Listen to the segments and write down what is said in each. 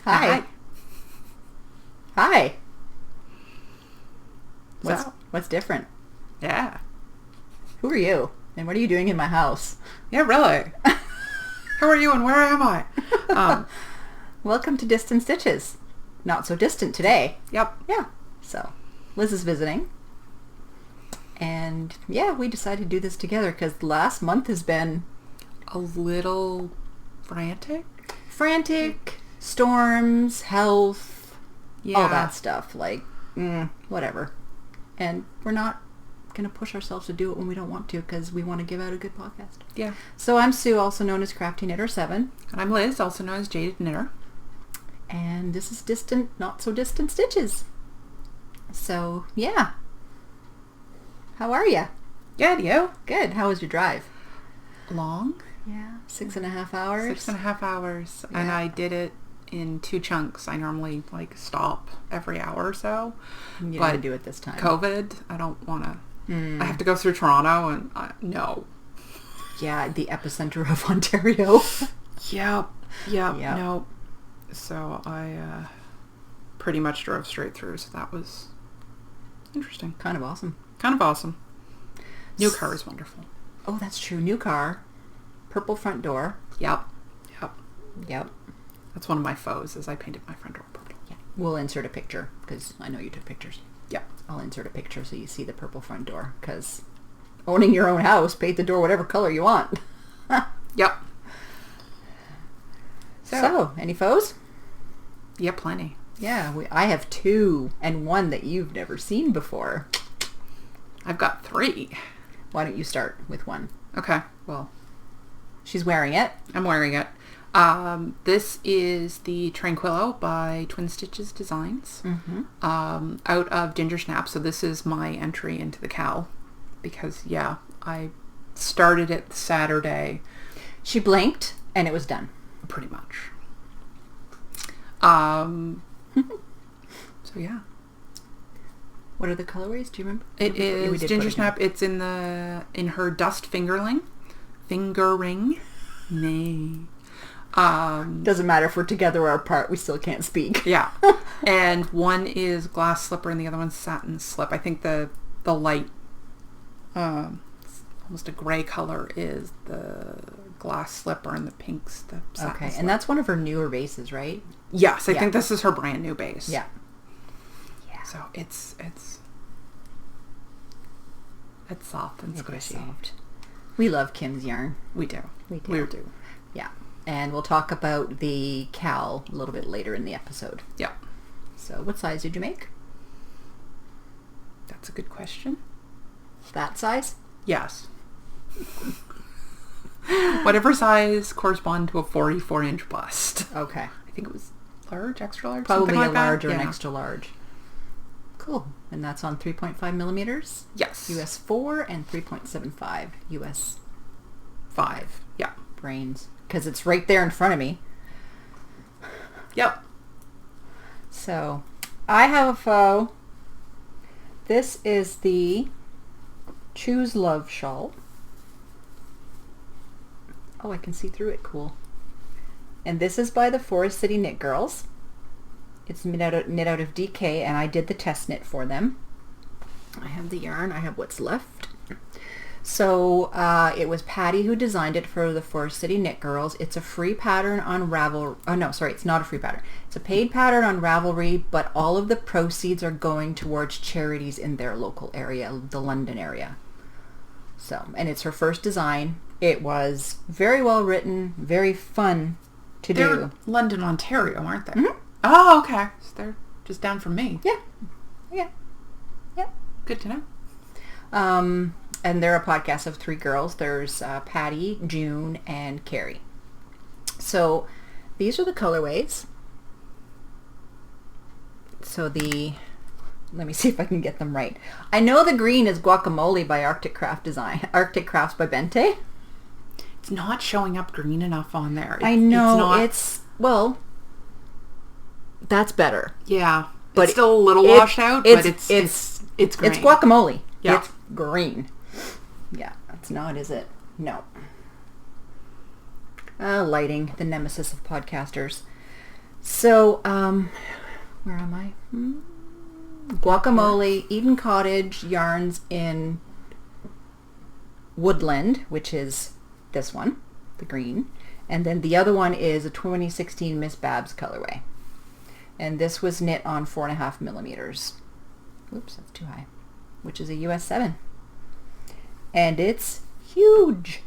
Hi. Hi. What's different? Yeah. Who are you? And what are you doing in my house? Yeah, really. Who are you and where am I? Welcome to Distant Stitches. Not so distant today. Yep. Yeah. So, Liz is visiting. And yeah, we decided to do this together because the last month has been A little frantic? frantic, storms, health, Yeah. all that stuff. Like, whatever. And we're not going to push ourselves to do it when we don't want to because we want to give out a good podcast. Yeah. So I'm Sue, also known as Crafty Knitter 7. And I'm Liz, also known as Jaded Knitter. And this is Distant, Not So Distant Stitches. So, yeah. How are you? Good, you? Good. How was your drive? Long? Yeah. 6.5 hours? 6.5 hours. Yeah. And I did it in 2 chunks. I normally stop every hour or so. You but didn't do it this time. COVID, I don't want to. I have to go through Toronto and no. Yeah, the epicenter of Ontario. Yep. Yep. No. So I pretty much drove straight through. So that was interesting. Kind of awesome. New car is wonderful. Oh, that's true. New car. Purple front door. Yep. That's one of my foes is I painted my front door purple. Yeah. We'll insert a picture because I know you took pictures. Yep. I'll insert a picture so you see the purple front door because owning your own house, paint the door whatever color you want. Yep. So, any foes? Yeah, plenty. Yeah, I have 2 and one that you've never seen before. I've got 3. Why don't you start with one? Okay. Well, She's wearing it. I'm wearing it. This is the Tranquilo by Twin Stitches Designs. Mm-hmm. Out of Gingersnapthat. So this is my entry into the KAL because I started it Saturday. She blinked and it was done. Pretty much. So yeah. What are the colorways? Do you remember? It is Gingersnapthat. It's in her dust fingering. Nay. Doesn't matter if we're together or apart. We still can't speak. Yeah. And one is glass slipper and the other one's satin slip. I think the light, almost a gray color is the glass slipper and the pink's the satin slip. And that's one of her newer bases, right? Yes, I think this is her brand new base. Yeah. So it's soft and squishy. It is soft. We love Kim's yarn. We do. Yeah. And we'll talk about the KAL a little bit later in the episode. Yeah. So what size did you make? That's a good question. That size? Yes. Whatever size correspond to a 44-inch bust. Okay. I think it was large, extra large, Probably something like a large that. or an extra large. Cool. And that's on 3.5 millimeters? Yes. US 4 and 3.75 US 5. Yeah. Brains. Because it's right there in front of me. Yep. So, I have a faux. This is the Choose Love Shawl. Oh, I can see through it. Cool. And this is by the Forest City Knit Girls. It's knit out of DK, and I did the test knit for them. I have the yarn. I have what's left. So it was Patty who designed it for the Forest City Knit Girls. It's a free pattern on Ravelry. Oh, no, sorry. It's not a free pattern. It's a paid pattern on Ravelry, but all of the proceeds are going towards charities in their local area, the London area. So, and it's her first design. It was very well written, very fun to do. They're London, Ontario, aren't they? Mm-hmm. Oh, okay. So they're just down from me. Yeah. Good to know. And they're a podcast of 3 girls. There's Patty, June, and Carrie. So these are the colorways. So let me see if I can get them right. I know the green is Guacomole by ArcticCrafts by Bente. It's not showing up green enough on there. I know. Well, that's better. Yeah. But it's still a little washed out, but it's green. It's guacamole. Yeah. It's green. Yeah, that's not, is it? No. Lighting, the nemesis of podcasters. So, where am I? Guacomole, Eden Cottage Yarns in Woodland, which is this one, the green. And then the other one is a 2016 Miss Babs colorway. And this was knit on 4.5 millimeters. Oops, that's too high. Which is a US 7. And it's huge.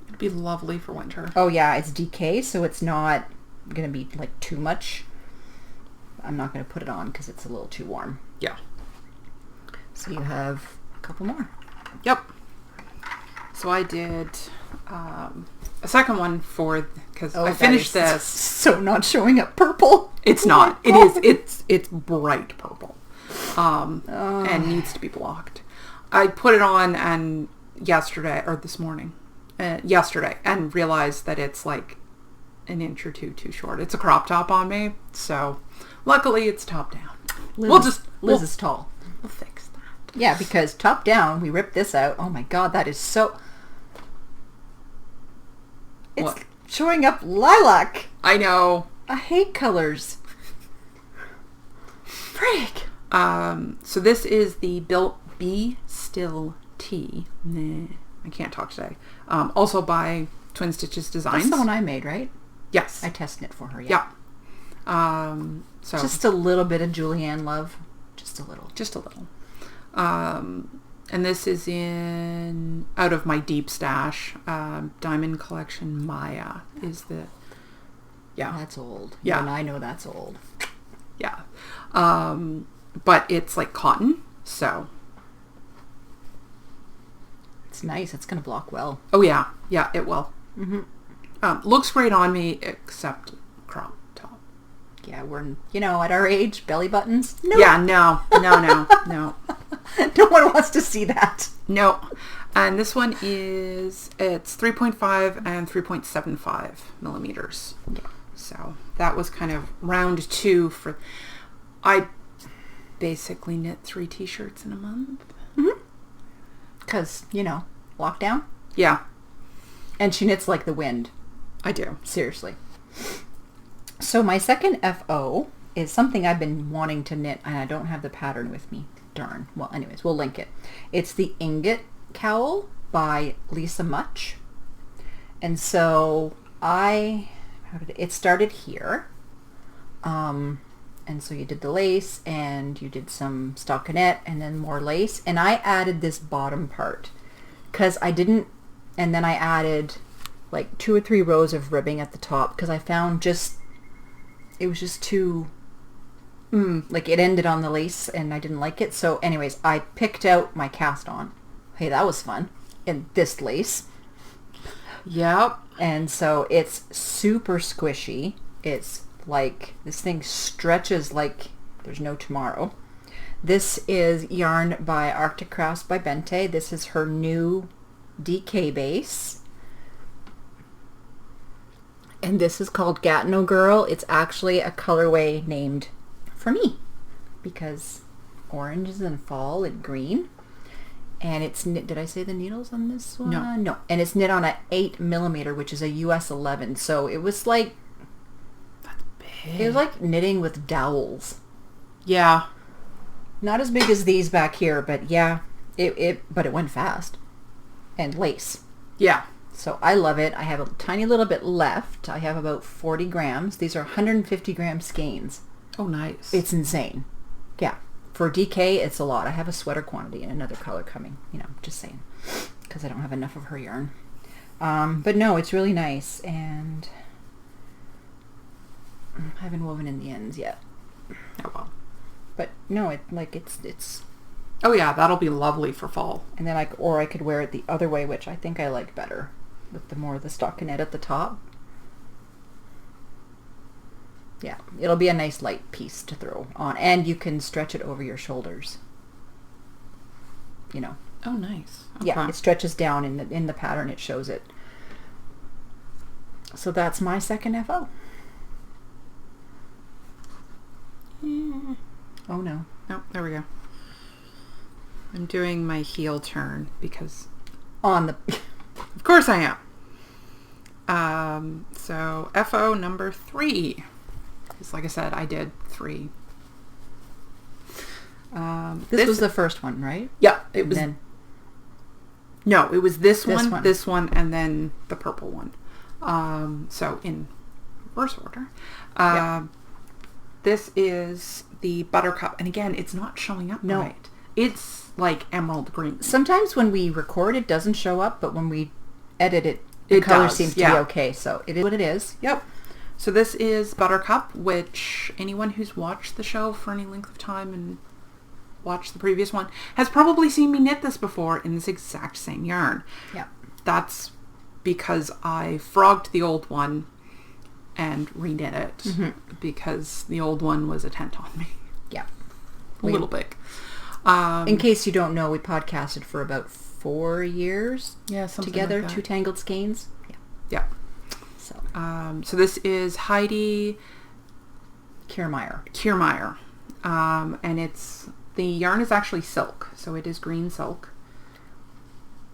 It'd be lovely for winter. Oh yeah, it's DK, so it's not going to be like too much. I'm not going to put it on because it's a little too warm. Yeah. So you have a couple more. Yep. So I did a second one because I finished this. So not showing up purple. It's not. It is. It's bright purple. And needs to be blocked. I put it on and this morning, yesterday, and realized that it's like an inch or two too short. It's a crop top on me, so luckily it's top down. Liz is tall. We'll fix that. Yeah, because top down, we ripped this out. Oh my god, that is so... It's What? showing up lilac. I know. I hate colors. Frick. So this is the Be Still Tea. Nah, I can't talk today. Also by Twin Stitches Designs. That's the one I made, right? Yes. I tested it for her, yeah. Yeah. So just a little bit of Julianne love. Just a little. Just a little. And this is out of my deep stash. Diamond Collection Maya is the... Yeah. That's old. Yeah. And I know that's old. Yeah. But it's like cotton, so... It's nice. It's going to block well. Oh, yeah. Yeah, it will. Mm-hmm. Looks great on me, except crop top. Yeah, we're, at our age, belly buttons. No. Yeah, no. No one wants to see that. No. And this one it's 3.5 and 3.75 millimeters. Yeah. So that was kind of round 2 for... I basically knit 3 t-shirts in a month. Mm-hmm. Because, lockdown. Yeah. And she knits like the wind. I do. Seriously. So my second FO is something I've been wanting to knit, and I don't have the pattern with me. Darn. Well, anyways, we'll link it. It's the Ingot cowl by Lisa Mutch. And so it started here. And so you did the lace, and you did some stockinette, and then more lace. And I added this bottom part because I didn't, and then I added like 2 or 3 rows of ribbing at the top because I found it was just too, like it ended on the lace and I didn't like it. So anyways, I picked out my cast on. Hey, that was fun. And this lace. Yep. And so it's super squishy. It's like, this thing stretches like there's no tomorrow. This is yarn by ArcticCrafts by Bente. This is her new DK base. And this is called Gatineau Girl. It's actually a colorway named for me because orange is in fall and green. And it's knit, did I say the needles on this one? No. And it's knit on a 8 millimeter, which is a US 11. So it was like, it was like knitting with dowels. Yeah. Not as big as these back here, but yeah, but it went fast. And lace. Yeah. So I love it. I have a tiny little bit left. I have about 40 grams. These are 150 gram skeins. Oh, nice. It's insane. Yeah. For DK, it's a lot. I have a sweater quantity and another color coming. Just saying. Because I don't have enough of her yarn. But no, it's really nice. And I haven't woven in the ends yet. Oh, well. But no, it's... Oh, yeah, that'll be lovely for fall. And then I could wear it the other way, which I think I like better. With the stockinette at the top. Yeah, it'll be a nice light piece to throw on. And you can stretch it over your shoulders. Oh, nice. Okay. Yeah, it stretches down in the pattern. It shows it. So that's my second FO. Yeah. Oh, no. Oh, there we go. I'm doing my heel turn because... On the... Of course I am. So, FO number 3. Because like I said, I did 3. This was the first one, right? Yeah, it was. No, it was this one, and then the purple one. So in reverse order. This is the Buttercup, and again, it's not showing up right. It's like emerald green. Sometimes when we record, it doesn't show up, but when we edit it, the color seems to be okay. So it is what it is. Yep. So this is Buttercup, which anyone who's watched the show for any length of time and watched the previous one has probably seen me knit this before in this exact same yarn. Yeah. That's because I frogged the old one and reknit it because the old one was a tent on me. Yeah. A little big. In case you don't know, we podcasted for about 4 years together, like Two Tangled Skeins. Yeah. So this is Heidi Kiermaier. And the yarn is actually silk, so it is green silk.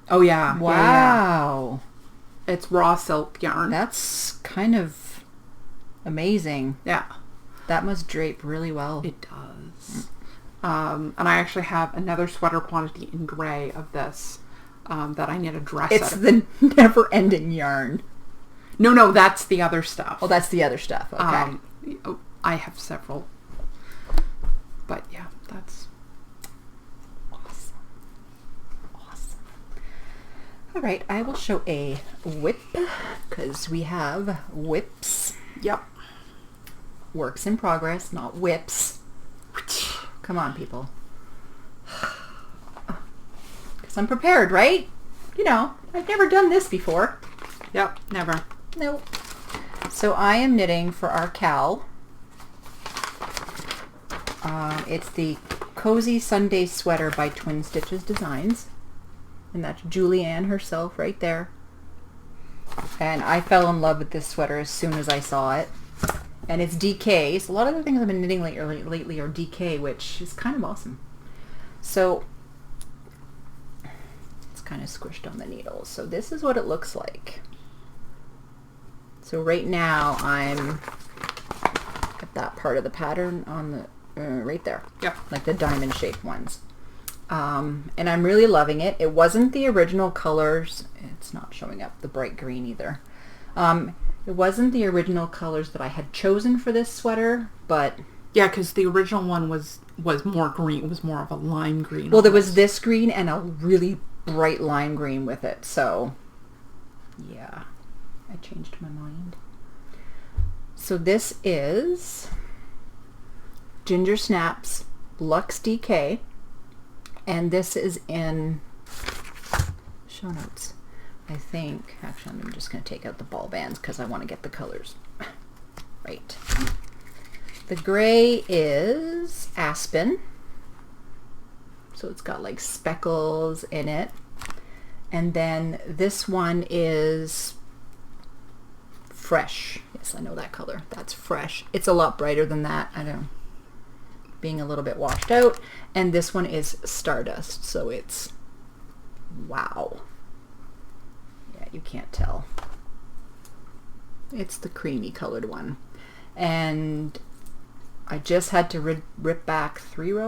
Oh yeah. Wow. Yeah. It's raw silk yarn. That's kind of amazing. Yeah. That must drape really well. It does. And I actually have another sweater quantity in gray of this that I knit a dress It's the never-ending yarn. No, that's the other stuff. Oh, that's the other stuff. Okay. I have several. But yeah, that's awesome. All right, I will show a whip because we have whips. Yep. Works in progress, not whips. Come on, people. Because I'm prepared, right? You know, I've never done this before. Yep, never. Nope. So I am knitting for our KAL. It's the Cozy Sunday Sweater by Twin Stitches Designs. And that's Julianne herself right there. And I fell in love with this sweater as soon as I saw it. And it's DK. So a lot of the things I've been knitting lately are DK, which is kind of awesome. So it's kind of squished on the needle. So this is what it looks like. So right now I'm at that part of the pattern on the right there. Yeah. Like the diamond shaped ones. And I'm really loving it. It wasn't the original colors. It's not showing up the bright green either. It wasn't the original colors that I had chosen for this sweater, but... Yeah, because the original one was more green. It was more of a lime green. Well, there was this green and a really bright lime green with it, so... Yeah. I changed my mind. So this is Gingersnapthat's Luxe DK, and this is in show notes, I think. Actually, I'm just going to take out the ball bands because I want to get the colors right. The gray is Aspen, so it's got like speckles in it, and then this one is Fresh. Yes, I know that color. That's Fresh. It's a lot brighter than that. I know. Being a little bit washed out. And this one is Stardust. So it's... Wow. Yeah, you can't tell. It's the creamy colored one. And I just had to rip back 2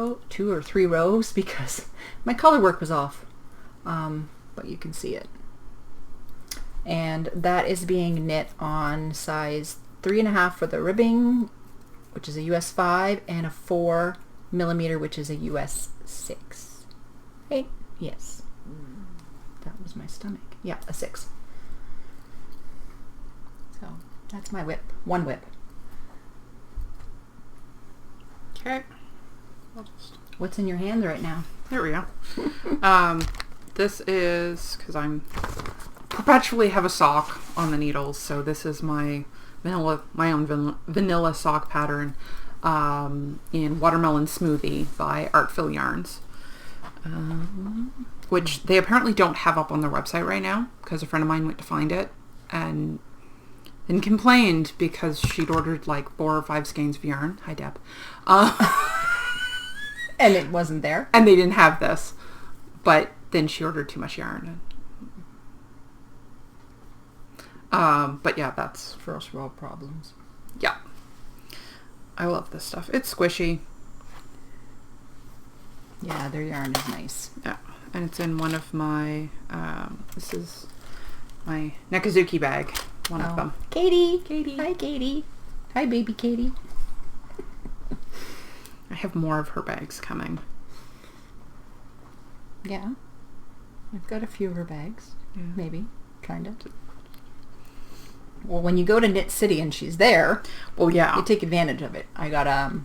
or 3 rows because my color work was off. But you can see it. And that is being knit on size 3.5 for the ribbing, which is a US 5, and a 4 millimeter, which is a US 6. 8? Yes. That was my stomach. Yeah, a 6. So that's my whip. One whip. Okay. What's in your hand right now? There we go. This is, because I'm perpetually have a sock on the needles, so this is my own vanilla sock pattern in Watermelon Smoothie by Artful Yarns, which they apparently don't have up on their website right now because a friend of mine went to find it and complained because she'd ordered like 4 or 5 skeins of yarn. Hi, Deb. And it wasn't there? And they didn't have this, but then she ordered too much yarn. But yeah, that's first world problems. Yeah. I love this stuff. It's squishy. Yeah, their yarn is nice. Yeah, and it's in one of my, this is my Nekazuki bag, one of them. Katie! Hi, Katie. Hi, baby Katie. I have more of her bags coming. Yeah. I've got a few of her bags. Yeah. Maybe. Kind of. Well, when you go to Knit City and she's there, well, yeah, you take advantage of it. I got a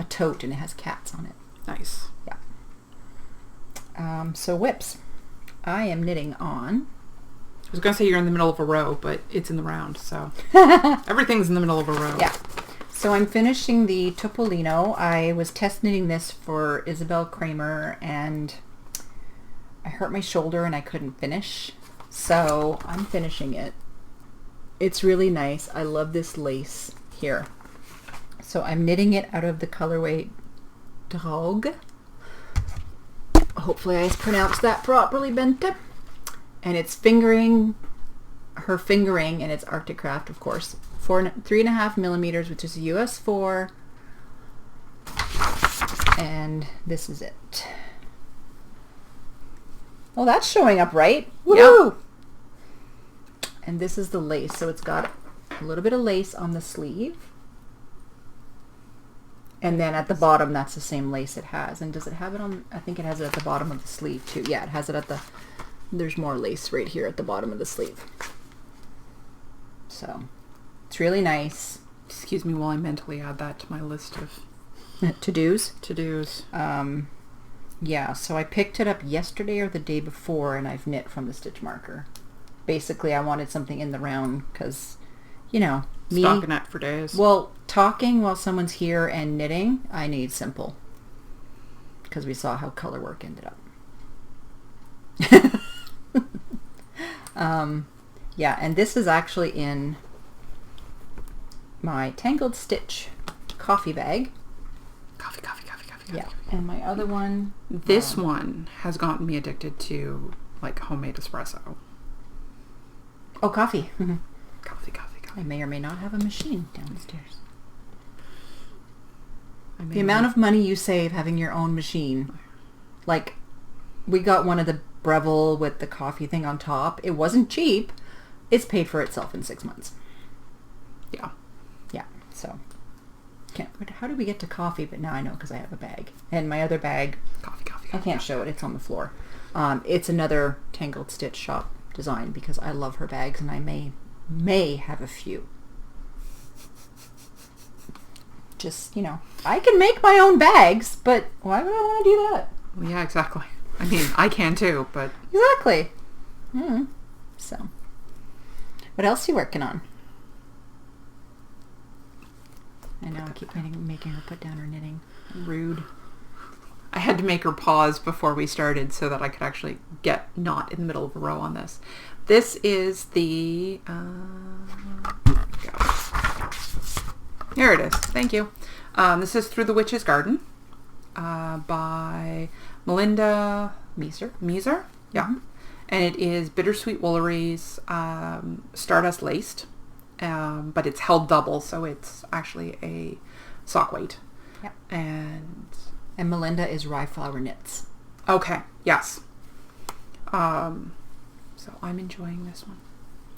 tote and it has cats on it. Nice. Yeah. So whips. I am knitting on. I was going to say you're in the middle of a row, but it's in the round, so everything's in the middle of a row. Yeah. So I'm finishing the Topolino. I was test knitting this for Isabel Kramer and I hurt my shoulder and I couldn't finish. So I'm finishing it. It's really nice. I love this lace here. So I'm knitting it out of the colorway Drogue. Hopefully I pronounced that properly, Bente. And it's her fingering, and it's ArcticCraft, of course. 3.5 millimeters, which is a US 4. And this is it. Oh, that's showing up right. Woohoo! Yep. And this is the lace. So it's got a little bit of lace on the sleeve. And then at the bottom, that's the same lace it has. And does it have it on? I think it has it at the bottom of the sleeve too. Yeah, it has it at the... There's more lace right here at the bottom of the sleeve. So, it's really nice. Excuse me while I mentally add that to my list of... To-dos? To-dos. Yeah, so I picked it up yesterday or the day before, and I've knit from the stitch marker. Basically, I wanted something in the round, because, you know... Stockinette for days. Well, talking while someone's here and knitting, I need simple. Because we saw how color work ended up. Yeah, and this is actually in my Tangled Stitch coffee bag. Coffee. Yeah, and my other one... This one has gotten me addicted to, like, homemade espresso. Oh, coffee. Coffee. I may or may not have a machine downstairs. The amount of money you save having your own machine. Like, we got one of the Breville with the coffee thing on top. It wasn't cheap. It's paid for itself in 6 months. Yeah. Yeah, so... How do we get to coffee? But now I know because I have a bag. And my other bag... Coffee. I can't show it. It's on the floor. It's another Tangled Stitch shop design because I love her bags and I may have a few. Just, you know, I can make my own bags, but why would I want to do that? Well, yeah, exactly. I mean, I can too, but... Exactly. So, what else are you working on? I know, I keep making her put down her knitting. Rude. I had to make her pause before we started so that I could actually get not in the middle of a row on this. This is the... Here it is. Thank you. This is Through the Witch's Garden by Melinda Measer. Yeah. Mm-hmm. And it is Bittersweet Wooleries Stardust Laced. But it's held double, so it's actually a sock weight. Yep. And Melinda is Rye Flower Knits. Okay, yes. So I'm enjoying this one.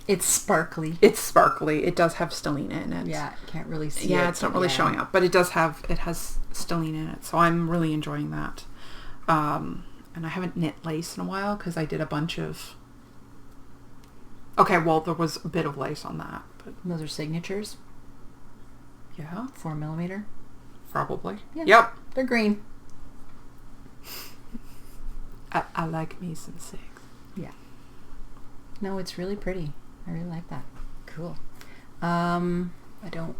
It's sparkly. It's sparkly. It does have stellina in it. Yeah, can't really see it. Yeah, it's not really showing up, but it has stellina in it, so I'm really enjoying that. And I haven't knit lace in a while because I did a bunch of... Okay, well, there was a bit of lace on that. But those are signatures? Yeah. 4 millimeter? Probably. Yeah. Yep. They're green. I like me some 6. Yeah. No, it's really pretty. I really like that. Cool. I don't...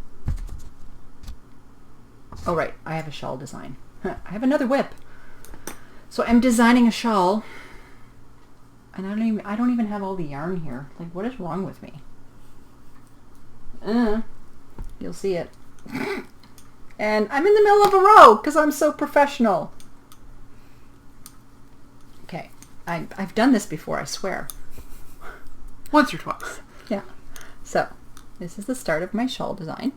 Oh, right. I have a shawl design. I have another whip. So I'm designing a shawl. And I don't even have all the yarn here. Like, what is wrong with me? You'll see it. And I'm in the middle of a row because I'm so professional. Okay. I've done this before, I swear. Once or twice. Yeah. So, this is the start of my shawl design.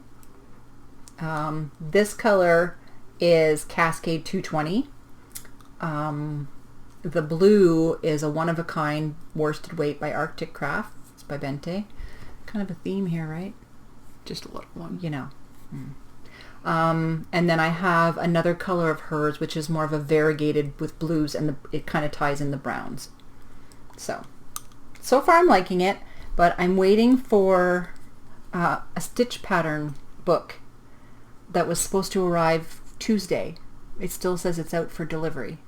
This color is Cascade 220. The blue is a one-of-a-kind worsted weight by ArcticCrafts by Bente. Kind of a theme here, right? Just a little one. You know. And then I have another color of hers, which is more of a variegated with blues, and it kind of ties in the browns. So far I'm liking it, but I'm waiting for a stitch pattern book that was supposed to arrive Tuesday. It still says it's out for delivery.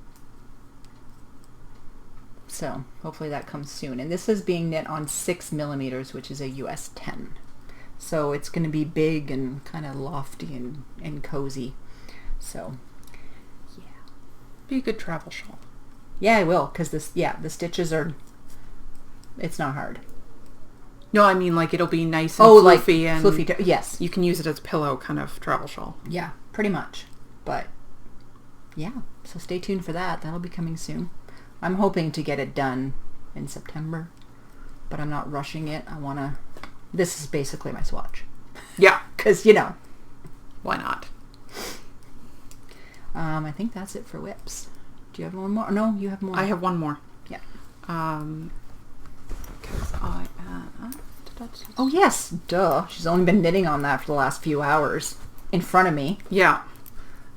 So hopefully that comes soon. And this is being knit on 6 millimeters, which is a US 10. So it's going to be big and kind of lofty and cozy. So, yeah. Be a good travel shawl. Yeah, I will, because the stitches are, it's not hard. No, I mean like it'll be nice and fluffy, like and fluffy. Yes, you can use it as a pillow kind of travel shawl. Yeah, pretty much. But yeah, so stay tuned for that. That'll be coming soon. I'm hoping to get it done in September, but I'm not rushing it. This is basically my swatch. Yeah, because why not? I think that's it for whips. Do you have one more? No, you have more. I have one more. Yeah. Because oh yes, duh. She's only been knitting on that for the last few hours in front of me. Yeah.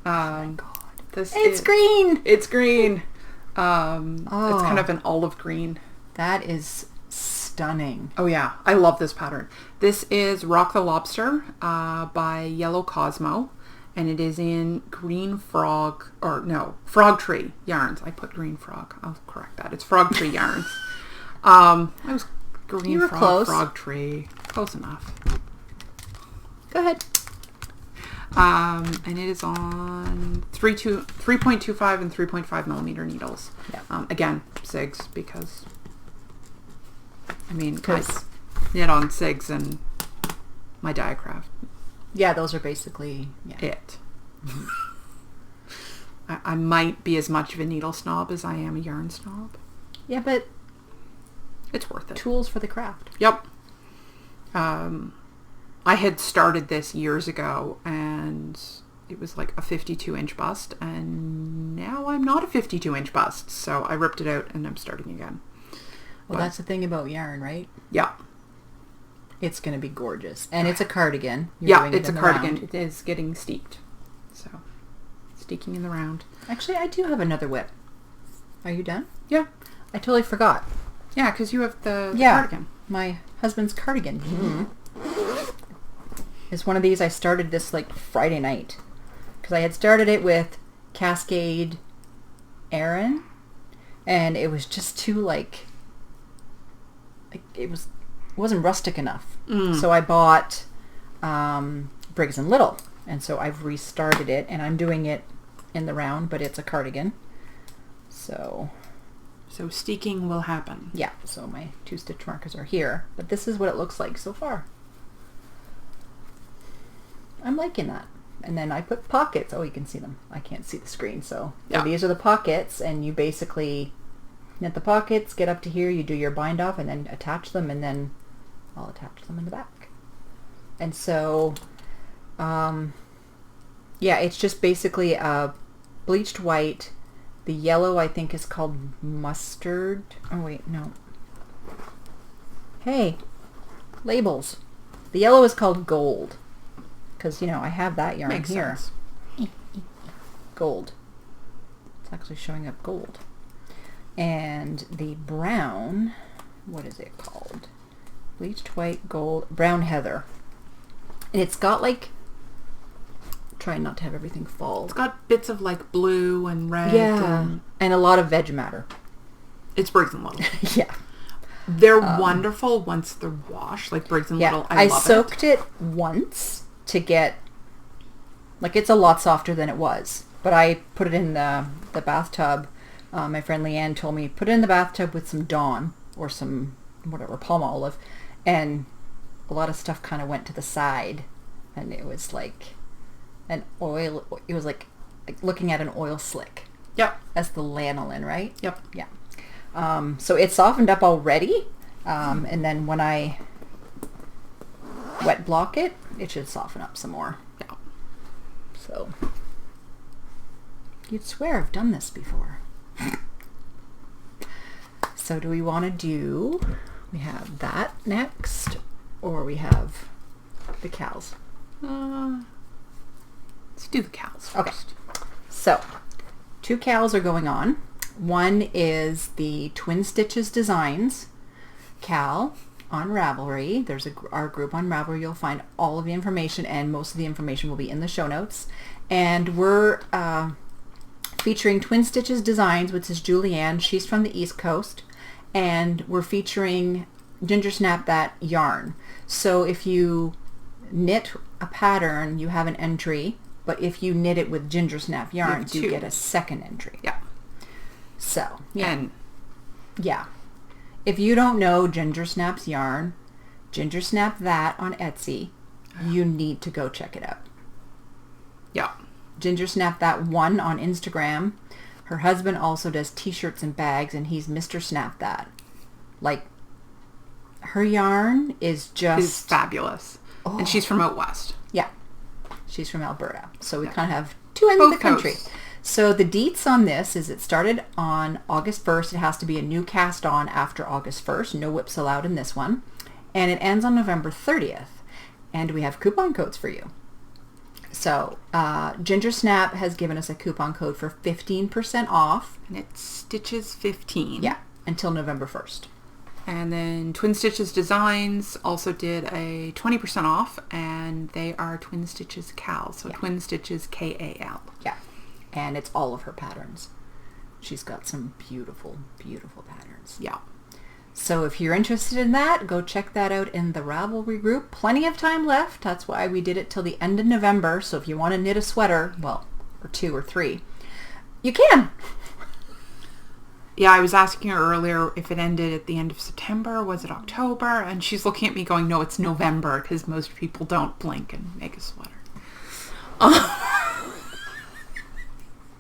Oh my god. It's green. It's green. It's kind of an olive green. That is stunning. Oh yeah, I love this pattern. This is Rock the Lobster by Yellowcosmo, and it is in Frog Tree Yarns. I put Green Frog. I'll correct that. It's Frog Tree Yarns. I was Green Frog, close. Frog Tree. Close enough. Go ahead. And it is on 3.25 and 3.5 millimeter needles. Yeah. Again, SIGs, because I knit on SIGs and my Diacraft. Yeah, those are basically it. I might be as much of a needle snob as I am a yarn snob. Yeah, but it's worth it. Tools for the craft. Yep. I had started this years ago, and it was like a 52-inch bust, and now I'm not a 52-inch bust, so I ripped it out and I'm starting again. Well, that's the thing about yarn, right? Yeah. It's going to be gorgeous. And it's a cardigan. It's a cardigan. It is getting steeped. So, steeking in the round. Actually, I do have another whip. Are you done? Yeah. I totally forgot. Yeah, because you have the cardigan. My husband's cardigan. It's one of these. I started this like Friday night. Because I had started it with Cascade Aran. And it was just too it wasn't rustic enough. So I bought Briggs & Little. And so I've restarted it. And I'm doing it in the round, but it's a cardigan. So steeking will happen. Yeah, so my 2 stitch markers are here. But this is what it looks like so far. I'm liking that. And then I put pockets. Oh, you can see them. I can't see the screen. So these are the pockets, and you basically knit the pockets, get up to here, you do your bind off, and then attach them, and then I'll attach them in the back. And so, it's just basically a bleached white. The yellow, I think, is called mustard. Oh, wait, no. Hey, labels. The yellow is called gold. Because, I have that yarn Makes here. Sense. Gold. It's actually showing up gold. And the brown, what is it called? Bleached white, gold, brown heather. And it's got trying not to have everything fall. It's got bits of blue and red. Yeah. And a lot of veg matter. It's Briggs & Little. Yeah. They're wonderful once they're washed, like Briggs & Little. I love soaked it once to get, it's a lot softer than it was. But I put it in the bathtub. My friend Leanne told me, put it in the bathtub with some Dawn or some, palm olive. And a lot of stuff kind of went to the side. And it was an oil, it was like looking at an oil slick. Yep. That's the lanolin, right? Yep. Yeah. So it softened up already. And then when I wet block it, it should soften up some more. Yeah. So you'd swear I've done this before. So do we want to do, we have that next, or we have the KALs? Let's do the KALs first. Okay. So 2 KALs are going on. One is the Twin Stitches Designs KAL on Ravelry. There's our group on Ravelry. You'll find all of the information, and most of the information will be in the show notes. And we're featuring Twin Stitches Designs, which is Julianne. She's from the East Coast. And we're featuring Gingersnapthat yarn. So if you knit a pattern, you have an entry. But if you knit it with Gingersnap yarns, you get a second entry. Yeah. So, yeah. Yeah. If you don't know Gingersnap's yarn, Gingersnapthat on Etsy, you need to go check it out. Yeah. Gingersnapthat 1 on Instagram. Her husband also does t-shirts and bags, and he's Mr. Snapthat. Like, her yarn is fabulous. Oh. And she's from out west. Yeah. She's from Alberta. So we kind of have 2 ends of the country. Coasts. So the deets on this is it started on August 1st. It has to be a new cast on after August 1st. No whips allowed in this one. And it ends on November 30th. And we have coupon codes for you. So Gingersnap has given us a coupon code for 15% off. And it's Stitches 15. Yeah, until November 1st. And then Twin Stitches Designs also did a 20% off, and they are TwinstitchesKAL. So TwinstitchesKAL. Yeah. And it's all of her patterns. She's got some beautiful, beautiful patterns. Yeah. So if you're interested in that, go check that out in the Ravelry group. Plenty of time left. That's why we did it till the end of November. So if you want to knit a sweater, well, or 2 or 3, you can. Yeah, I was asking her earlier if it ended at the end of September. Was it October? And she's looking at me going, no, it's November, because most people don't blink and make a sweater.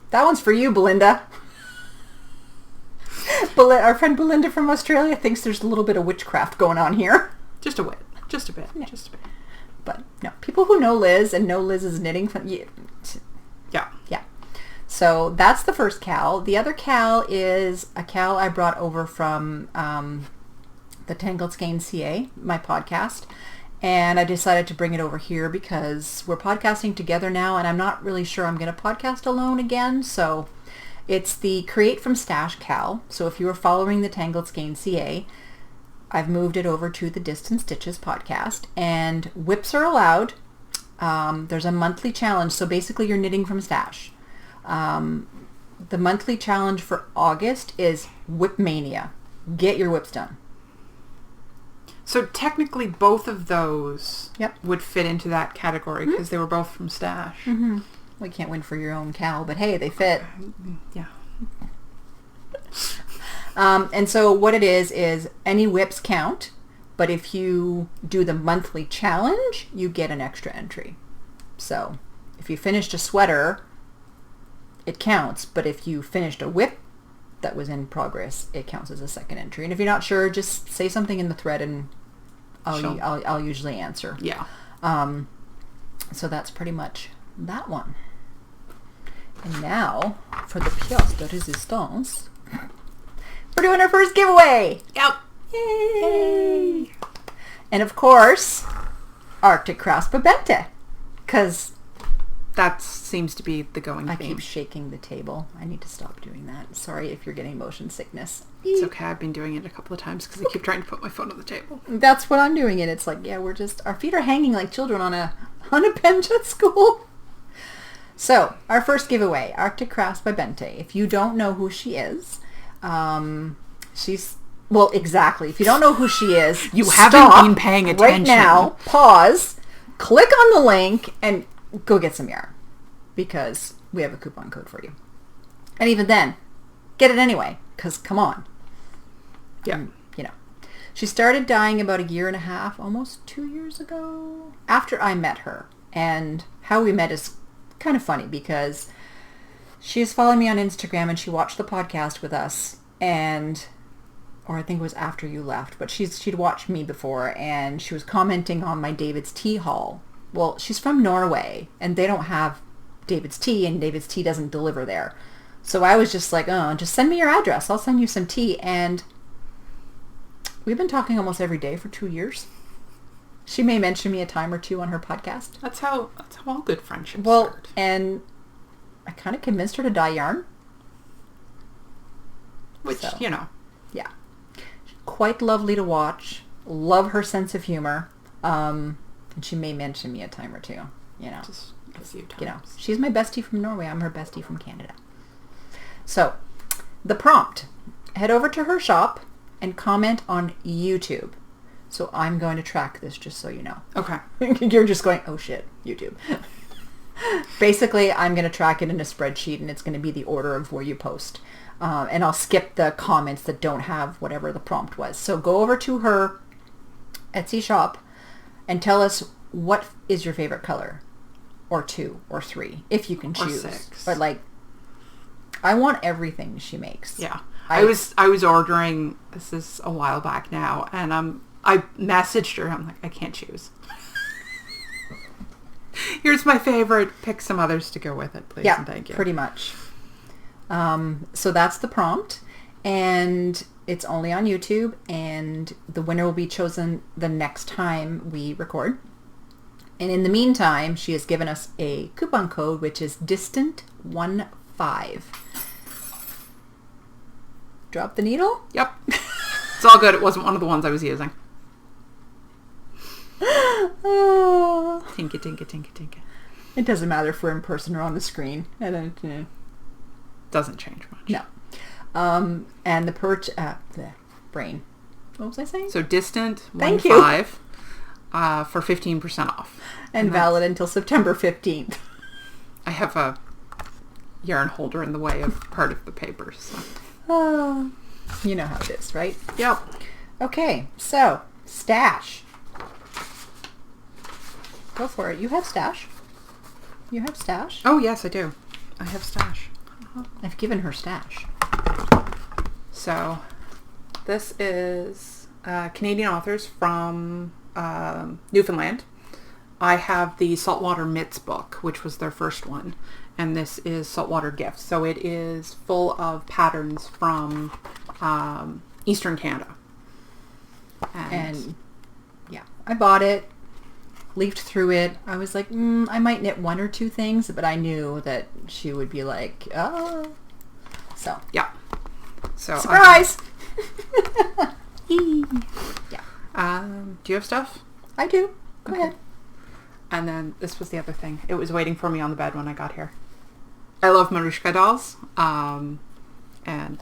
That one's for you, Belinda. Our friend Belinda from Australia thinks there's a little bit of witchcraft going on here. Just a bit. Just a bit. Yeah. Just a bit. But no, people who know Liz and know Liz's knitting. Yeah. Yeah. So that's the first KAL. The other KAL is a KAL I brought over from the Tangled Skeins CA, my podcast. And I decided to bring it over here because we're podcasting together now, and I'm not really sure I'm going to podcast alone again. So it's the Create from Stash KAL. So if you were following the Tangled Skeins CA, I've moved it over to the Distant Stitches podcast, and whips are allowed. There's a monthly challenge. So basically you're knitting from stash. The monthly challenge for August is Whip Mania. Get your whips done. So technically both of those would fit into that category because they were both from stash. Mm-hmm. We can't win for your own KAL, but hey, they fit. Yeah. And so what it is any whips count, but if you do the monthly challenge, you get an extra entry. So if you finished a sweater, it counts, but if you finished a whip that was in progress, it counts as a second entry. And if you're not sure, just say something in the thread and I'll usually answer. Yeah. So that's pretty much that one. And now for the pièce de résistance, we're doing our first giveaway. Yep. Yay! And of course, ArcticCrafts by Bente, because that seems to be the going theme. I keep shaking the table. I need to stop doing that. Sorry if you're getting motion sickness. It's okay. I've been doing it a couple of times because I keep trying to put my phone on the table. That's what I'm doing. And it's like, yeah, our feet are hanging like children on a bench at school. So our first giveaway, ArcticCrafts by Bente. If you don't know who she is, exactly. If you don't know who she is, you haven't been paying attention. Right now, pause, click on the link, and go get some yarn, because we have a coupon code for you. And even then, get it anyway, because come on. Yeah. She started dyeing about 1.5 years, almost 2 years ago, after I met her. And how we met is kind of funny, because she is following me on Instagram, and she watched the podcast with us, or I think it was after you left, but she'd watched me before, and she was commenting on my David's Tea haul. Well, she's from Norway, and they don't have David's tea, and David's tea doesn't deliver there. So I was just like, oh, just send me your address. I'll send you some tea. And we've been talking almost every day for 2 years. She may mention me a time or two on her podcast. That's how all good friendships start. And I kind of convinced her to dye yarn. Which, So, you know. Yeah. Quite lovely to watch. Love her sense of humor. And she may mention me a time or two, you know. Just a few times. You know, she's my bestie from Norway. I'm her bestie from Canada. So, the prompt. Head over to her shop and comment on YouTube. So I'm going to track this just so you know. Okay. You're just going, oh shit, YouTube. Basically, I'm going to track it in a spreadsheet, and it's going to be the order of where you post. And I'll skip the comments that don't have whatever the prompt was. So go over to her Etsy shop and tell us what is your favorite color. Or 2 or 3, if you can choose. Or 6. But like, I want everything she makes. Yeah. I was ordering, this is a while back now, and I messaged her. I'm like, I can't choose. Here's my favorite. Pick some others to go with it, please. Yeah, and thank you. pretty much. So that's the prompt, and it's only on YouTube, and the winner will be chosen the next time we record. And in the meantime, she has given us a coupon code, which is DISTANT15. Drop the needle? Yep. It's all good. It wasn't one of the ones I was using. Oh. Tinka, tinka, tinka, tinka. It doesn't matter if we're in person or on the screen. Doesn't change much. No. And the brain. What was I saying? So distant Thank 15 for 15% off. And valid until September 15th. I have a yarn holder in the way of part of the paper. So. You know how it is, right? Yep. Okay, so stash. Go for it. You have stash. You have stash. Oh, yes, I do. I have stash. I've given her stash. So, this is Canadian authors from Newfoundland. I have the Saltwater Mitts book, which was their first one. And this is Saltwater Gifts. So it is full of patterns from Eastern Canada. And yeah, I bought it, leafed through it. I was like, I might knit 1 or 2 things, but I knew that she would be like, oh. So. Yeah. So surprise! Yeah. Do you have stuff? I do. Go ahead. And then this was the other thing. It was waiting for me on the bed when I got here. I love Marushka dolls. And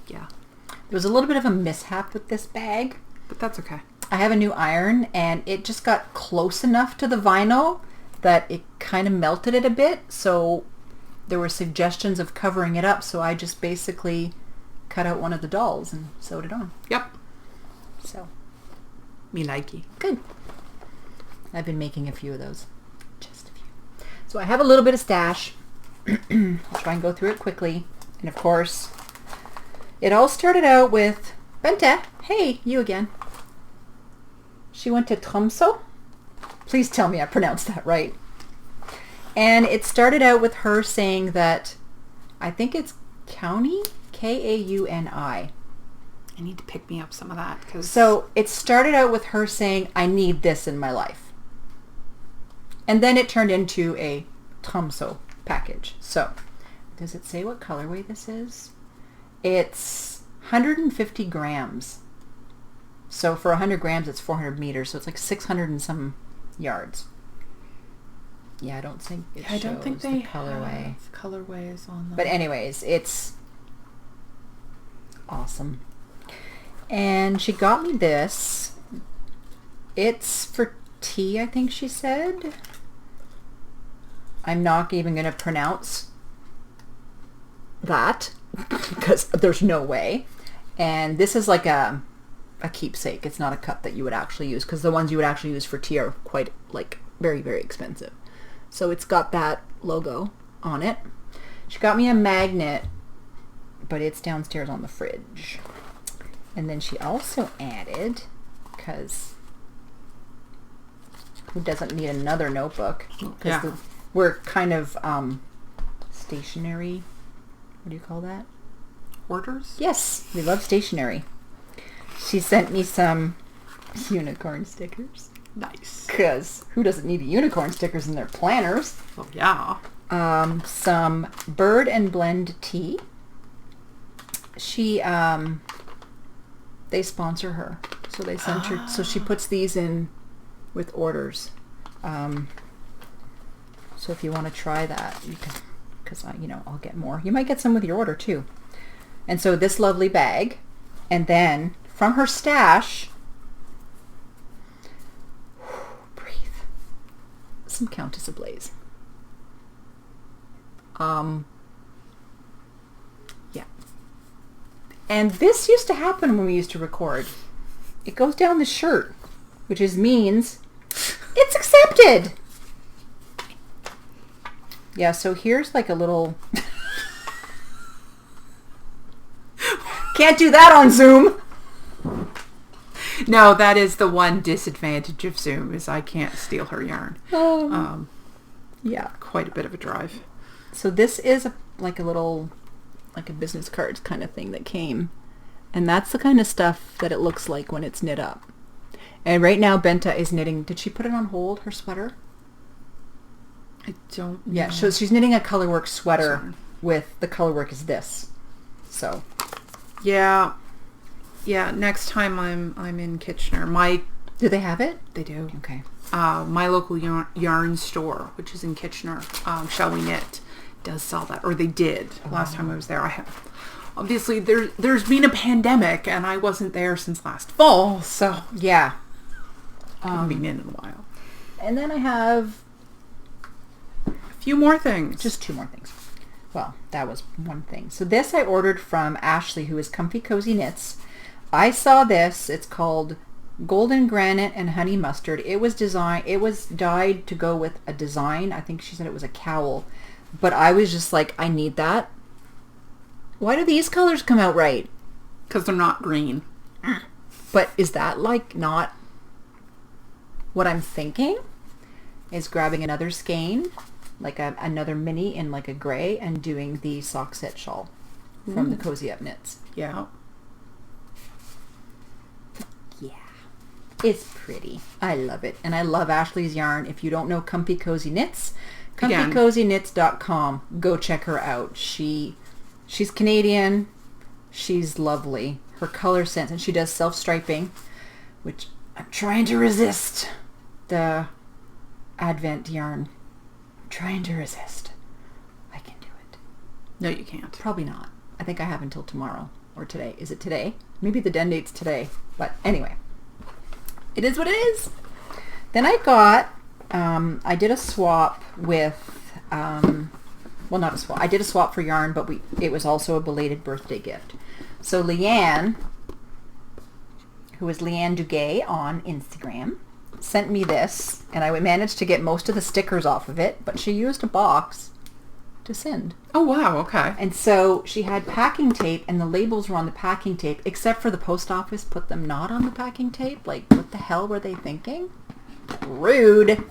yeah. There was a little bit of a mishap with this bag. But that's okay. I have a new iron, and it just got close enough to the vinyl that it kind of melted it a bit. So there were suggestions of covering it up. So I just basically cut out one of the dolls and sewed it on. Yep. So. Me likey. Good. I've been making a few of those. Just a few. So I have a little bit of stash. I'll try and go through it quickly. And of course, it all started out with Bente. Hey, you again. She went to Tromsø. Please tell me I pronounced that right. And it started out with her saying that, I think it's Kauni? Kauni. I need to pick me up some of that. So it started out with her saying, I need this in my life. And then it turned into a Tromsø package. So, does it say what colorway this is? It's 150 grams. So for 100 grams, it's 400 meters. So it's like 600 and some yards. Yeah, I don't think it shows the colorway. Have colorways on them. But anyways, it's awesome. And she got me this. It's for tea, I think she said. I'm not even going to pronounce that because there's no way. And this is like a keepsake. It's not a cup that you would actually use because the ones you would actually use for tea are quite like very, very expensive. So it's got that logo on it. She got me a magnet, but it's downstairs on the fridge. And then she also added, because who doesn't need another notebook? Because we're kind of stationery. What do you call that? Orders? Yes, we love stationery. She sent me some unicorn stickers. Nice. Because who doesn't need unicorn stickers in their planners? Well, yeah. Some Bird and Blend tea. She, they sponsor her. So they sent her, so she puts these in with orders. So if you want to try that, you can, because I'll get more. You might get some with your order too. And so this lovely bag, and then from her stash, breathe, some Countess Ablaze. Yeah. And this used to happen when we used to record. It goes down the shirt, which means it's accepted. Yeah, so here's like a little... Can't do that on Zoom. No, that is the one disadvantage of Zoom, is I can't steal her yarn. Yeah. Quite a bit of a drive. So this is like a business cards kind of thing that came. And that's the kind of stuff that it looks like when it's knit up. And right now Bente is knitting. Did she put it on hold, her sweater? I don't know. Yeah, so she's knitting a colorwork sweater with the colorwork is this. So... Yeah. Yeah, next time I'm in Kitchener. Do they have it? They do. Okay. My local yarn store, which is in Kitchener, Shall We Knit, does sell that. Or they did last time I was there. Obviously, there's been a pandemic, and I wasn't there since last fall, so... Yeah. Haven't been in a while. And then I have... a few more things. Just two more things. Well, that was one thing. So this I ordered from Ashley, who is Comfy Cozy Knits. I saw this. It's called Golden Granite and Honey Mustard. It was dyed to go with a design. I think she said it was a cowl. But I was just like, I need that. Why do these colors come out right? Because they're not green. But is that like not what I'm thinking? Is grabbing another skein, like another mini in like a gray, and doing the sock set shawl from the Cozy Up Knits. Yeah. Yeah. It's pretty. I love it. And I love Ashley's yarn. If you don't know Comfy Cozy Knits, comfycozyknits.com. Go check her out. She's Canadian. She's lovely. Her color sense, and she does self-striping, which I'm trying to resist the Advent yarn. Trying to resist. I can do it. No, you can't. Probably not. I think I have until tomorrow or today. Is it today? Maybe the den date's today. But anyway, it is what it is. Then I got, I did a swap with, well, not a swap. I did a swap for yarn, but it was also a belated birthday gift. So Leanne, who is Leanne Duguay on Instagram, sent me this, and I managed to get most of the stickers off of it, but she used a box to send. Oh, wow, okay. And so she had packing tape, and the labels were on the packing tape, except for the post office put them not on the packing tape. Like, what the hell were they thinking? Rude.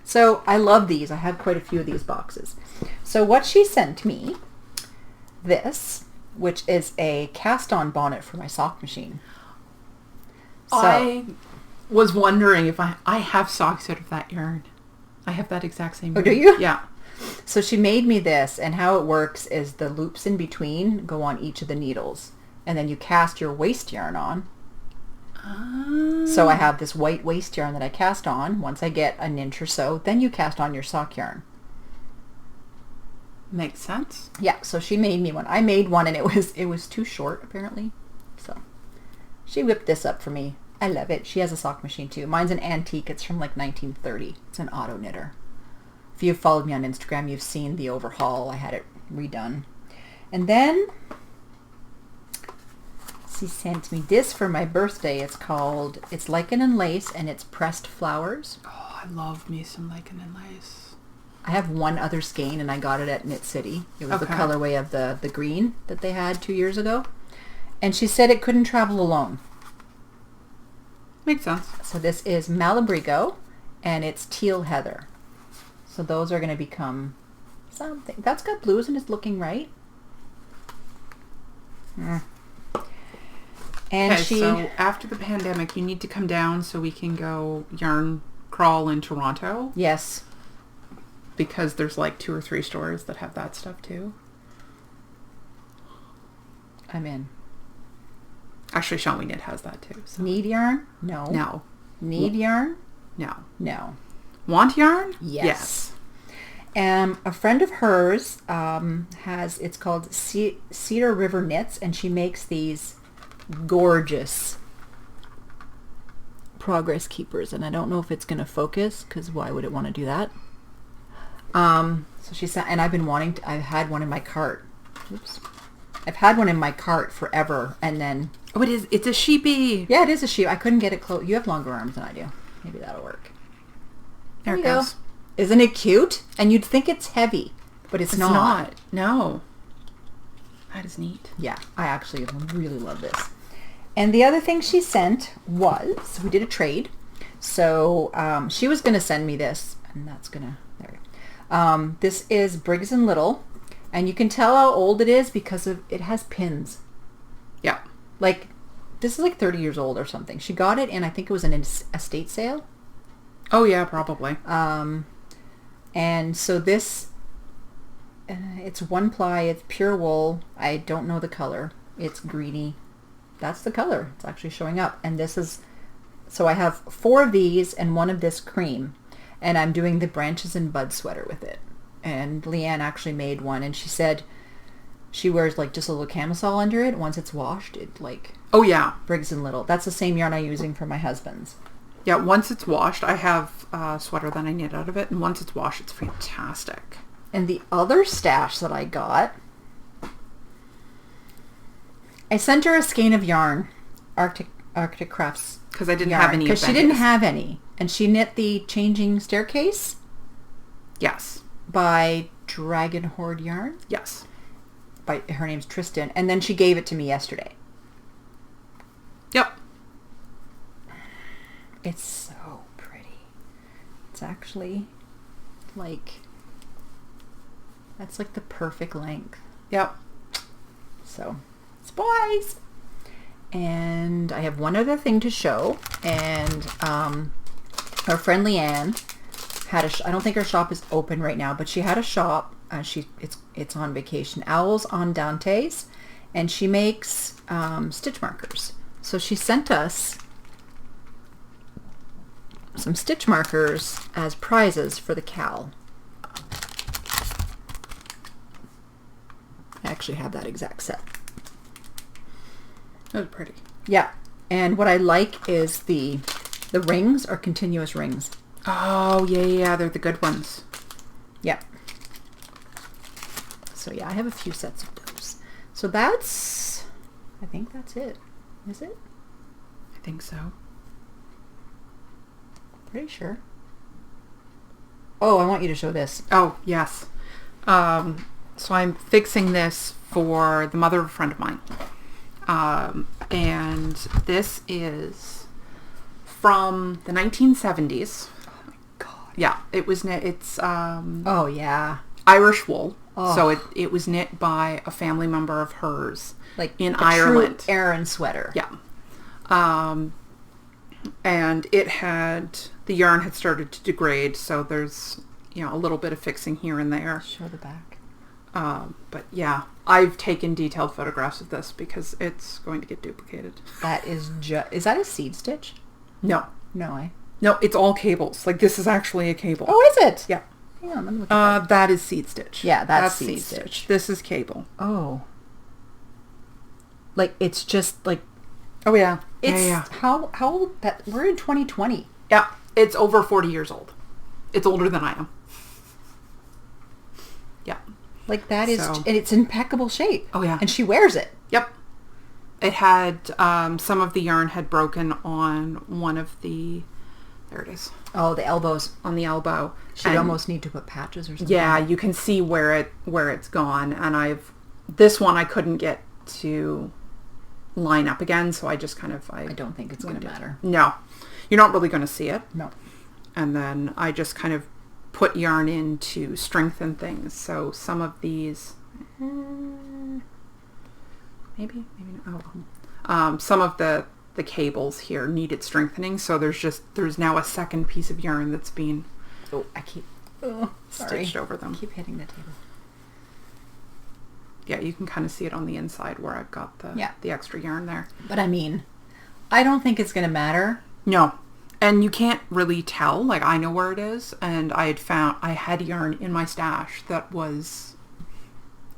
So I love these. I have quite a few of these boxes. So what she sent me, this, which is a cast-on bonnet for my sock machine. So, I was wondering if I have socks out of that yarn. I have that exact same yarn. Oh, do you? Yeah. So she made me this, and how it works is the loops in between go on each of the needles, and then you cast your waste yarn on. So I have this white waste yarn that I cast on. Once I get an inch or so, then you cast on your sock yarn. Makes sense. Yeah, so she made me one. I made one, and it was too short, apparently. So she whipped this up for me. I love it. She has a sock machine too. Mine's an antique. It's from like 1930. It's an auto knitter. If you've followed me on Instagram, you've seen the overhaul. I had it redone. And then she sent me this for my birthday. It's lichen and lace, and it's pressed flowers. Oh, I love me some lichen and lace. I have one other skein, and I got it at Knit City. It was the colorway of the green that they had 2 years ago. And she said it couldn't travel alone. Makes sense. So this is Malabrigo, and it's teal heather. So those are going to become Something. That's got blues and it's looking right. And okay, so after the pandemic, you need to come down so we can go yarn crawl in Toronto. Yes. Because there's like 2 or 3 stores that have that stuff too. I'm in. Actually, Shall We Knit has that too. So. Need yarn? No. No. Need yarn? No. No. Want yarn? Yes. A friend of hers it's called Cedar River Knits, and she makes these gorgeous progress keepers, and I don't know if it's going to focus, because why would it want to do that? So she said, and I've had one in my cart. Oops. I've had one in my cart forever, and then... Oh, it's a sheepy. Yeah, it is a sheep. I couldn't get it close. You have longer arms than I do. Maybe that'll work. There it goes. Isn't it cute? And you'd think it's heavy, but it's not. No. That is neat. Yeah, I actually really love this. And the other thing she sent was, we did a trade. So she was going to send me this, and that's going to, there. This is Briggs & Little, and you can tell how old it is because it has pins. Yeah. Like, this is like 30 years old or something. She got it in, I think it was an estate sale. Oh, yeah, probably. And so this, it's 1 ply, it's pure wool. I don't know the color. It's greeny. That's the color. It's actually showing up. And this is, so I have 4 of these and 1 of this cream. And I'm doing the branches and bud sweater with it. And Leanne actually made one, and she said she wears like just a little camisole under it. Once it's washed, it like... Oh, yeah. Briggs & Little. That's the same yarn I'm using for my husband's. Yeah, once it's washed, I have a sweater that I knit out of it, and once it's washed, it's fantastic. And the other stash that I got, I sent her a skein of yarn, ArcticCrafts. Because I didn't have any. Because she didn't have any. And she knit the Changing Staircase. Yes. By Dragon Horde Yarn. Yes. Her name's Tristan. And then she gave it to me yesterday. Yep. It's so pretty. It's actually like, that's like the perfect length. Yep. So, spice. And I have one other thing to show. And our friend Leanne had I don't think her shop is open right now, but she had a shop. It's on vacation. Owls on Dantes, and she makes stitch markers. So she sent us some stitch markers as prizes for the KAL. I actually have that exact set. That was pretty. Yeah. And what I like is the rings are continuous rings. Oh, yeah, they're the good ones. Yeah. So yeah, I have a few sets of those. So that's, I think that's it. Is it? I think so. Pretty sure. Oh, I want you to show this. Oh, yes. So I'm fixing this for the mother of a friend of mine. And this is from the 1970s. Oh my God. Yeah, it was knit. It's oh yeah, Irish wool. Oh. So it was knit by a family member of hers, like in a Ireland. True Aran sweater. Yeah. And the yarn had started to degrade, so there's, a little bit of fixing here and there. Show the back. But yeah, I've taken detailed photographs of this because it's going to get duplicated. That is is that a seed stitch? No. No, No, it's all cables. Like, this is actually a cable. Oh, is it? Yeah. Hang on, let me look at that. That is seed stitch. Yeah, that's seed stitch. This is cable. Oh. Like, it's just like... Oh, yeah. It's... Yeah. How old... We're in 2020. Yeah. It's over 40 years old. It's older than I am. Yeah. Like, that is... And it's impeccable shape. Oh, yeah. And she wears it. Yep. It had... some of the yarn had broken on one of the... There it is. Oh, the elbows. On the elbow. She'd almost need to put patches or something. Yeah, you can see where it's gone. And this one I couldn't get to line up again, so I just kind of... I don't think it's going to matter. No. You're not really going to see it. No. And then I just kind of put yarn in to strengthen things. So some of these, maybe not. Some of the cables here needed strengthening, so there's now a second piece of yarn that's being stitched over them. I keep hitting the table. Yeah, you can kind of see it on the inside where I've got the extra yarn there. But I mean, I don't think it's going to matter. No. And you can't really tell. Like, I know where it is, and I had yarn in my stash that was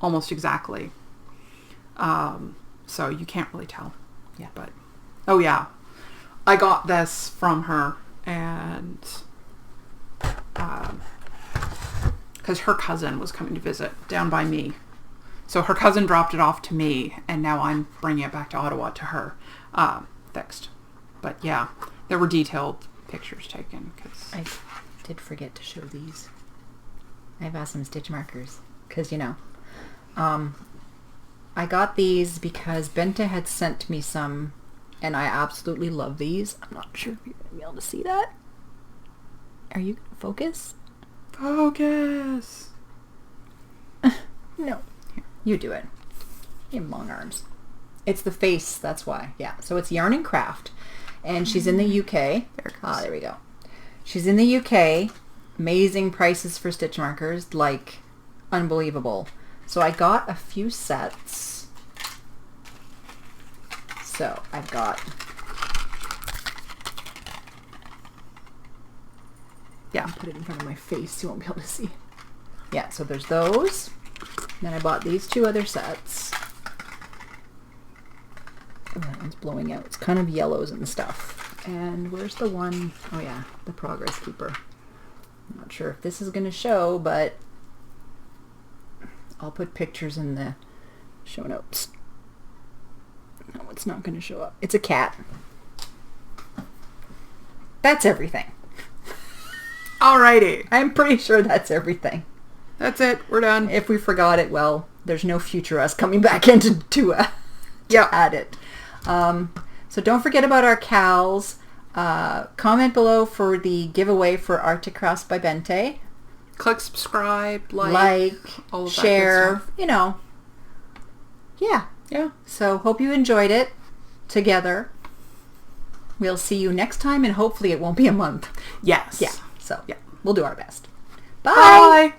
almost exactly. So you can't really tell. Yeah. But, oh yeah. I got this from her, and because her cousin was coming to visit down by me. So her cousin dropped it off to me, and now I'm bringing it back to Ottawa to her, fixed. But yeah, there were detailed pictures taken. Cause I did forget to show these. I have some stitch markers, because, I got these because Bente had sent me some, and I absolutely love these. I'm not sure if you're going to be able to see that. Are you going to focus? Focus! No. Here, you do it. You have long arms. It's the face, that's why. Yeah, so it's Yarn and Craft, and she's in the UK. There it goes. There we go. She's in the UK. Amazing prices for stitch markers, like unbelievable. So I got a few sets. So I've got... Yeah, I'll put it in front of my face so you won't be able to see. Yeah, so there's those. Then I bought these two other sets. Oh, that one's blowing out. It's kind of yellows and stuff. And where's the one? Oh yeah, the Progress Keeper. I'm not sure if this is going to show, but I'll put pictures in the show notes. No, it's not going to show up. It's a cat. That's everything. Alrighty. I'm pretty sure that's everything. That's it. We're done. If we forgot it, well, there's no future us coming back into to add it. So don't forget about our KALs. Comment below for the giveaway for ArcticCrafts by Bente. Click subscribe, like all of share, that good stuff. Yeah. Yeah. So hope you enjoyed it together. We'll see you next time, and hopefully it won't be a month. Yes. Yeah. So we'll do our best. Bye. Bye.